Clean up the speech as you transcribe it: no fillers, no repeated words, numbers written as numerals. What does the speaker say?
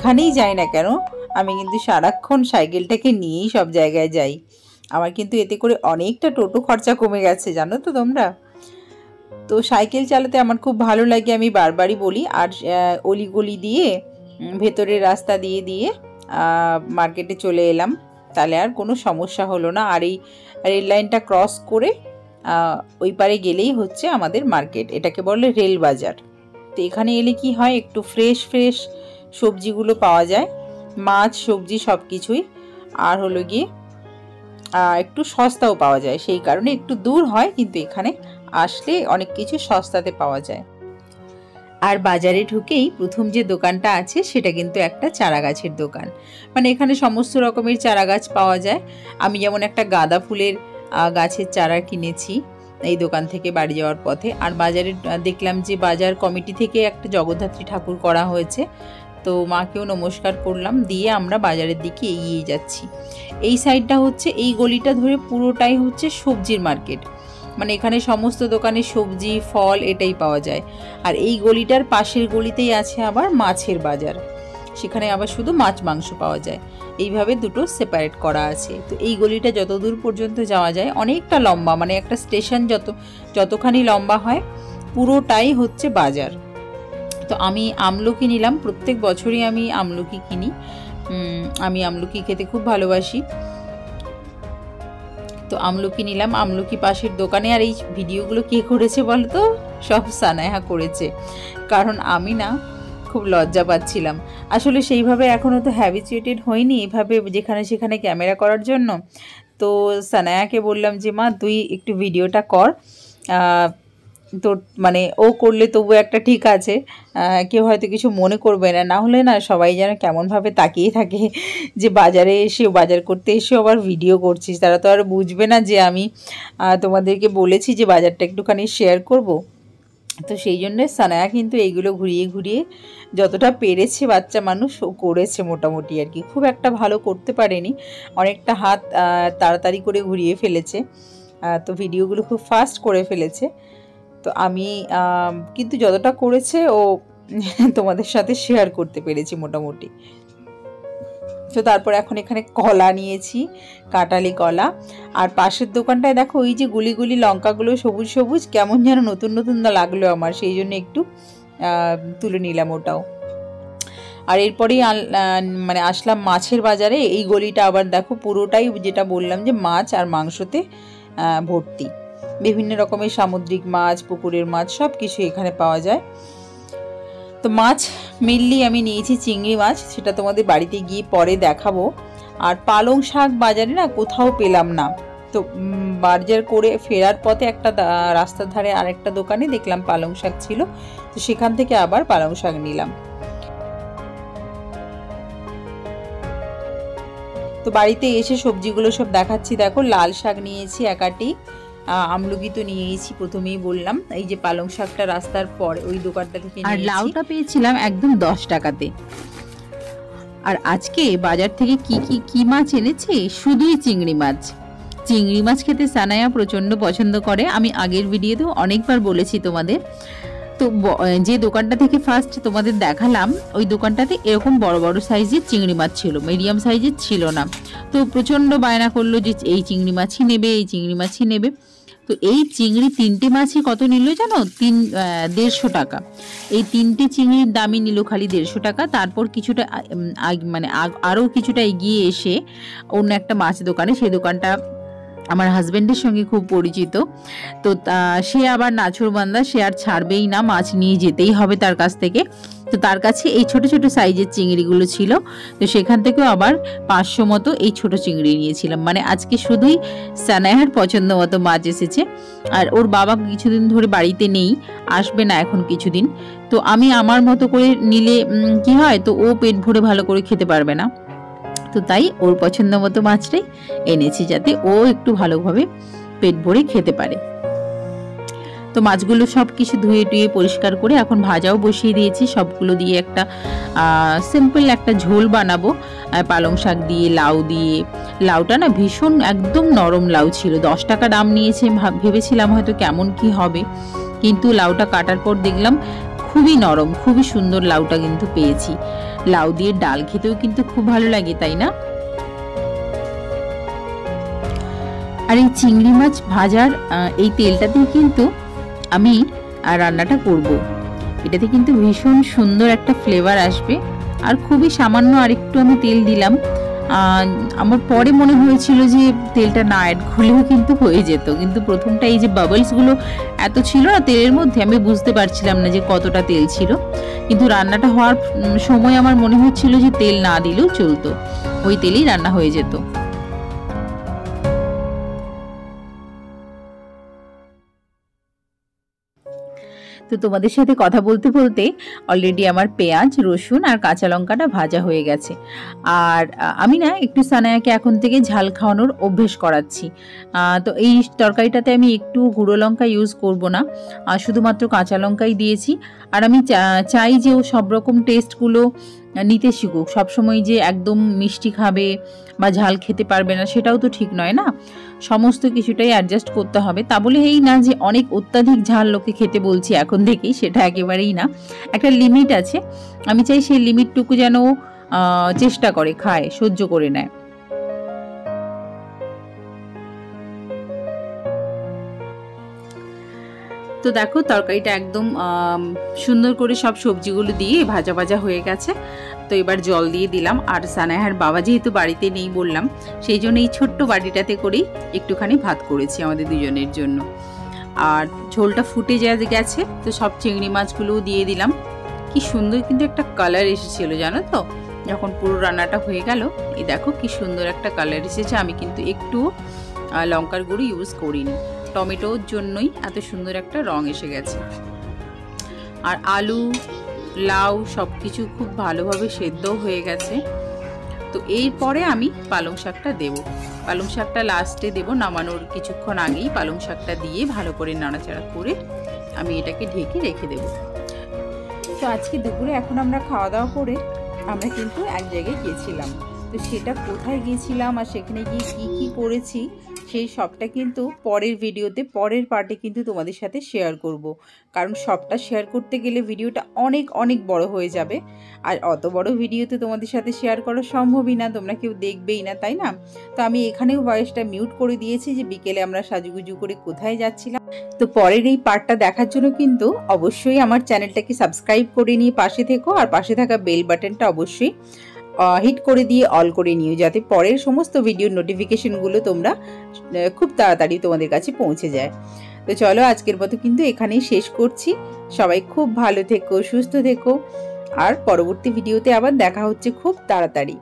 যেখানেই যাই না কেন আমি কিন্তু সারাক্ষণ সাইকেলটাকে নিয়েই সব জায়গায় যাই। আমার কিন্তু এতে করে অনেকটা টোটো খরচা কমে গেছে, জানো তো তোমরা। তো সাইকেল চালাতে আমার খুব ভালো লাগে, আমি বারবারই বলি। আর অলিগলি দিয়ে ভেতরের রাস্তা দিয়ে দিয়ে মার্কেটে চলে এলাম, তাহলে আর কোনো সমস্যা হলো না। আর এই রেল লাইনটা ক্রস করে ওই পারে গেলেই হচ্ছে আমাদের মার্কেট, এটাকে বলে রেল বাজার। তো এখানে এলে কি হয়, একটু ফ্রেশ ফ্রেশ সবজিগুলো পাওয়া যায়, মাছ সবজি সব কিছুই। আর হলো গিয়ে একটু সস্তাও পাওয়া যায়, সেই কারণে একটু দূর হয়, কিন্তু এখানে আসলে অনেক কিছু সস্তাতে পাওয়া যায়। আর বাজারে ঢুকেই প্রথম যে দোকানটা আছে সেটা কিন্তু একটা চারা গাছের দোকান, মানে এখানে সমস্ত রকমের চারা গাছ পাওয়া যায়। আমি যেমন একটা গাঁদা ফুলের গাছের চারা কিনেছি এই দোকান থেকে বাড়ি যাওয়ার পথে। আর বাজারে দেখলাম যে বাজার কমিটি থেকে একটা জগদ্ধাত্রী ঠাকুর করা হয়েছে, তো মাকেও নমস্কার করলাম, দিয়ে আমরা বাজারের দিকে এগিয়ে যাচ্ছি। এই সাইডটা হচ্ছে, এই গলিটা ধরে পুরোটাই হচ্ছে সবজির মার্কেট, মানে এখানে সমস্ত দোকানে সবজি ফল এটাই পাওয়া যায়। আর এই গলিটার পাশের গলিতেই আছে আবার মাছের বাজার, সেখানে আবার শুধু মাছ মাংস পাওয়া যায়। এইভাবে দুটো সেপারেট করা আছে। তো এই গলিটা যতদূর পর্যন্ত যাওয়া যায় অনেকটা লম্বা, মানে একটা স্টেশন যতখানি লম্বা হয় পুরোটাই হচ্ছে বাজার। তো আমি আমলকি নিলাম, প্রত্যেক বছরই আমি আমলকি কিনি, আমি আমলকি খেতে খুব ভালোবাসি। তো আমলকি নিলাম, আমলকি পাশের দোকানে। আর এই ভিডিওগুলো কে করেছে বলো তো? সব সানায়া করেছে, কারণ আমি না খুব লজ্জা পাচ্ছিলাম। আসলে সেইভাবে এখনও তো হ্যাবিচুয়েটেড হয়নি এভাবে যেখানে সেখানে ক্যামেরা করার জন্য। তো সানায়াকে বললাম যে মা তুই একটু ভিডিওটা কর, তো মানে ও করলে তবু একটা ঠিক আছে, কেউ হয়তো কিছু মনে করবে না, না হলে না সবাই যেন কেমনভাবে তাকিয়ে থাকে যে বাজারে এসে, বাজার করতে এসে আবার ভিডিও করছিস। তারা তো আর বুঝবে না যে আমি তোমাদেরকে বলেছি যে বাজারটা একটুখানি শেয়ার করব। তো সেই জন্যে সানায়া কিন্তু এইগুলো ঘুরিয়ে ঘুরিয়ে যতটা পেরেছে বাচ্চা মানুষ ও করেছে মোটামুটি আর কি। খুব একটা ভালো করতে পারেনি, অনেকটা হাত তাড়াতাড়ি করে ঘুরিয়ে ফেলেছে, তো ভিডিওগুলো খুব ফাস্ট করে ফেলেছে। তো আমি কিন্তু যতটা করেছে ও তোমাদের সাথে শেয়ার করতে পেরেছি মোটামুটি। তো তারপর এখন এখানে কলা নিয়েছি, কাঁঠালি কলা। আর পাশের দোকানটায় দেখো ওই যে গুলি গুলি লঙ্কাগুলো সবুজ সবুজ, কেমন যেন নতুন নতুন লাগলো আমার, সেই জন্য একটু তুলে নিলাম ওটাও। আর এরপরেই মানে আসলাম মাছের বাজারে। এই গলিটা আবার দেখো পুরোটাই যেটা বললাম যে মাছ আর মাংসতে ভর্তি, বিভিন্ন রকমের সামুদ্রিক মাছ, পুকুরের মাছ সব কিছু এখানে পাওয়া যায়। তো মাছ মেনলি আমি নিয়েছি চিংড়ি মাছ, সেটা তোমাদের বাড়িতে গিয়ে পরে দেখাবো। আর পালং শাক বাজারে না কোথাও পেলাম না, তো বাজার করে ফেরার পথে একটা রাস্তার ধারে আরেকটা দোকানে দেখলাম পালং শাক ছিল, তো সেখান থেকে আবার পালং শাক নিলাম। তো বাড়িতে এসে সবজিগুলো সব দেখাচ্ছি, দেখো লাল শাক নিয়েছি একাটি, আমলকি তো নিয়েছি প্রথমেই বললাম, এই যে পালং শাকটা রাস্তার পরে ওই দোকানটা থেকে নিয়েছি। আর লাউটা পেয়েছিলাম একদম 10 টাকাতে। আর আজকে বাজার থেকে কি মাছ এনেছে, শুধুই চিংড়ি মাছ। চিংড়ি মাছ খেতে সানায়া প্রচণ্ড পছন্দ করে, আমি আগের ভিডিওতেও অনেকবার বলেছি তোমাদের। তো যে দোকানটা থেকে ফার্স্ট তোমাদের দেখালাম ওই দোকানটাতে এরকম বড় বড় সাইজের চিংড়ি মাছ ছিল, মিডিয়াম সাইজের ছিল না। তো প্রচণ্ড বায়না করলো যে এই চিংড়ি মাছই নেবে, এই চিংড়ি মাছই নেবে। তো এই চিংড়ি 3টে মাছই কত নিল জানো? 150 টাকা। এই 3টে চিংড়ির দামই নিল খালি 150 টাকা। তারপর কিছুটা মানে আরও কিছুটা এগিয়ে এসে অন্য একটা মাছ দোকানে, সেই দোকানটা আমার হাজব্যান্ডের সঙ্গে খুব পরিচিত, তো সে আবার নাছোড়বান্দা, সে আর ছাড়বেই না, মাছ নিয়ে যেতেই হবে তার কাছ থেকে। তো তার কাছে এই ছোট ছোট সাইজের চিংড়িগুলো ছিল, তো সেখান থেকেও আবার 500 মতো এই ছোট চিংড়ি নিয়েছিলাম। মানে আজকে শুধুই সানায়ার পছন্দ মতো মাছ এসেছে। আর ওর বাবা কিছুদিন ধরে বাড়িতে নেই, আসবে না এখন কিছুদিন। তো আমি আমার মতো করে নিলে কি হয়, তো ও পেট ভরে ভালো করে খেতে পারবে না, তো তাই ওর পছন্দ মতো মাছটাই এনেছি যাতে ও একটু ভালোভাবে পেট ভরে খেতে পারে। তো মাছগুলো সব কিছু ধুয়ে টুয়ে পরিষ্কার করে এখন ভাজাও বসিয়ে দিয়েছি, সবগুলো দিয়ে একটা সিম্পল একটা ঝোল বানাবো পালং শাক দিয়ে, লাউ দিয়ে। লাউটা না ভীষণ একদম নরম লাউ ছিল, 10 টাকা দাম নিয়েছে, ভেবেছিলাম হয়তো কেমন কি হবে, কিন্তু লাউটা কাটার পর দেখলাম খুবই নরম, খুবই সুন্দর লাউটা কিন্তু পেয়েছি। লাউ দিয়ে ডাল খেতেও কিন্তু খুব ভালো লাগে, তাই না? আর এই চিংড়ি মাছ ভাজার এই তেলটাতেই কিন্তু আমি রান্নাটা করব। এটাতে কিন্তু ভীষণ সুন্দর একটা ফ্লেভার আসবে। আর খুবই সামান্য আরেকটু আমি তেল দিলাম। আমার পরে মনে হয়েছিল যে তেলটা না অ্যাড করলেও কিন্তু হয়ে যেত, কিন্তু প্রথমটা এই যে বাবলসগুলো এত ছিল না তেলের মধ্যে, আমি বুঝতে পারছিলাম না যে কতটা তেল ছিল। কিন্তু রান্নাটা হওয়ার সময় আমার মনে হচ্ছিল যে তেল না দিলেও চলতো, ওই তেলেই রান্না হয়ে যেত। তো তোমাদের সাথে কথা বলতে বলতে অলরেডি আমার পেঁয়াজ, রসুন আর কাঁচা লঙ্কাটা ভাজা হয়ে গেছে। আর আমি না একটু সানায়াকে এখন থেকে ঝাল খাওয়ানোর অভ্যেস করাচ্ছি। তো এই তরকারিটাতে আমি একটু গুঁড়ো লঙ্কা ইউজ করব না, শুধুমাত্র কাঁচা লঙ্কাই দিয়েছি। আর আমি চাই যে ও সব রকম টেস্টগুলো নিতে শিখুক। সবসময় যে একদম মিষ্টি খাবে বা ঝাল খেতে পারবে না সেটাও তো ঠিক নয় না, সমস্ত কিছুটাই অ্যাডজাস্ট করতে হবে। তা বলে এই না যে অনেক অত্যাধিক ঝাল লোকে খেতে বলছি এখন থেকেই, সেটা একেবারেই না। একটা লিমিট আছে, আমি চাই সেই লিমিটটুকু যেন চেষ্টা করে, খায়, সহ্য করে নেয়। তো দেখো তরকারিটা একদম সুন্দর করে সব সবজিগুলো দিয়ে ভাজা ভাজা হয়ে গেছে। তো এবার জল দিয়ে দিলাম। আর সানায়ার বাবা যেহেতু বাড়িতে নেই বললাম, সেই জন্য এই ছোট্ট বাটিটাতে করেই একটুখানি ভাত করেছি আমাদের দুজনের জন্য। আর ঝোলটা ফুটে গেছে, তো সব চিংড়ি মাছগুলোও দিয়ে দিলাম। কি সুন্দর কিন্তু একটা কালার এসেছিল জানো তো, যখন পুরো রান্নাটা হয়ে গেল। এই দেখো কি সুন্দর একটা কালার এসেছে। আমি কিন্তু একটু লঙ্কার গুঁড়ো ইউজ করিনি, টমেটোর জন্যই এত সুন্দর একটা রং এসে গেছে। আর আলু, লাউ সব কিছু খুব ভালোভাবে সেদ্ধও হয়ে গেছে। তো এরপরে আমি পালং শাকটা দেব। পালং শাকটা লাস্টে দেব, নামানোর কিছুক্ষণ আগেই পালং শাকটা দিয়ে ভালো করে নাড়াচাড়া করে আমি এটাকে ঢেকে রেখে দেব। তো আজকে দুপুরে এখন আমরা খাওয়া দাওয়া করে আমরা কিন্তু এক জায়গায় গিয়েছিলাম। তো সেটা কোথায় গিয়েছিলাম আর সেখানে গিয়ে কী কী করেছি সেই সবটা কিন্তু পরের ভিডিওতে, পরের পার্টে কিন্তু তোমাদের সাথে শেয়ার করব। কারণ সবটা শেয়ার করতে গেলে ভিডিওটা অনেক অনেক বড় হয়ে যাবে। আর অত বড় ভিডিওতে তোমাদের সাথে শেয়ার করা সম্ভবই না, তোমরা কেউ দেখবেই না, তাই না? তো আমি এখানেও ভয়েসটা মিউট করে দিয়েছি যে বিকেলে আমরা সাজুগুজু করে কোথায় যাচ্ছিলাম। তো পরের এই পার্টটা দেখার জন্য কিন্তু অবশ্যই আমার চ্যানেলটাকে সাবস্ক্রাইব করে নিয়ে পাশে থেকো। আর পাশে থাকা বেল বাটনটা অবশ্যই হিট করে দিয়ে অল করে নিও, যাতে পরের সমস্ত ভিডিওর নোটিফিকেশনগুলো তোমরা খুব তাড়াতাড়ি তোমাদের কাছে পৌঁছে যায়। তো চলো আজকের মতো কিন্তু এখানেই শেষ করছি। সবাই খুব ভালো থেকো, সুস্থ থেকো। আর পরবর্তী ভিডিওতে আবার দেখা হচ্ছে খুব তাড়াতাড়ি।